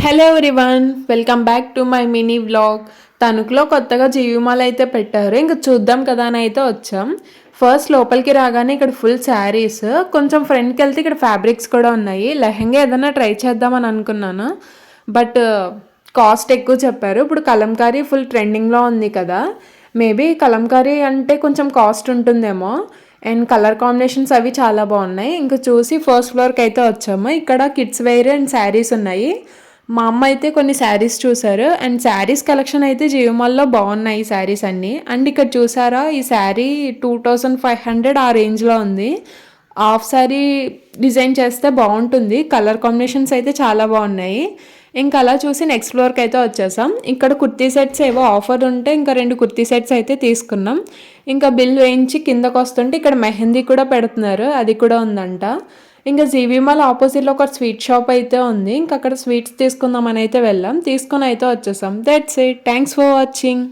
Hello everyone, welcome back to my mini vlog. తణుకులో కొత్తగా జీవిమాల్ అయితే పెట్టారు. ఇంకా చూద్దాం కదా అని అయితే వచ్చాం. ఫస్ట్ లోపలికి రాగానే ఇక్కడ ఫుల్ శారీస్, కొంచెం ఫ్రంట్కి వెళ్తే ఇక్కడ ఫ్యాబ్రిక్స్ కూడా ఉన్నాయి. లెహంగా ఏదైనా ట్రై చేద్దామని అనుకున్నాను, బట్ కాస్ట్ ఎక్కువ చెప్పారు. ఇప్పుడు కలంకారీ ఫుల్ ట్రెండింగ్లో ఉంది కదా, మేబీ కలంకారీ అంటే కొంచెం కాస్ట్ ఉంటుందేమో. అండ్ కలర్ కాంబినేషన్స్ అవి చాలా బాగున్నాయి. ఇంకా చూసి ఫస్ట్ ఫ్లోర్కి అయితే వచ్చాము. ఇక్కడ కిడ్స్ వేర్ అండ్ శారీస్ ఉన్నాయి. మా అమ్మ అయితే కొన్ని శారీస్ చూసారు. అండ్ శారీస్ కలెక్షన్ అయితే జియోమాల్లో బాగున్నాయి ఈ శారీస్ అన్నీ. అండ్ ఇక్కడ చూసారా, ఈ శారీ 2500 ఆ రేంజ్లో ఉంది. హాఫ్ శారీ డిజైన్ చేస్తే బాగుంటుంది. కలర్ కాంబినేషన్స్ అయితే చాలా బాగున్నాయి. ఇంకా అలా చూసి నెక్స్ట్ ఫ్లోర్కి అయితే వచ్చేసాం. ఇక్కడ కుర్తీ సెట్స్ ఏవో ఆఫర్ ఉంటే ఇంకా 2 కుర్తీ సెట్స్ అయితే తీసుకున్నాం. ఇంకా బిల్ వేయించి కిందకు వస్తుంటే ఇక్కడ మెహందీ కూడా పెడుతున్నారు, అది కూడా ఉందంట. ఇంకా జీవీ మాల్ ఆపోజిట్లో ఒక స్వీట్ షాప్ అయితే ఉంది. ఇంకా అక్కడ స్వీట్స్ తీసుకుందామని అయితే వెళ్ళాం. తీసుకొని అయితే వచ్చేసాం. That's it. Thanks for watching.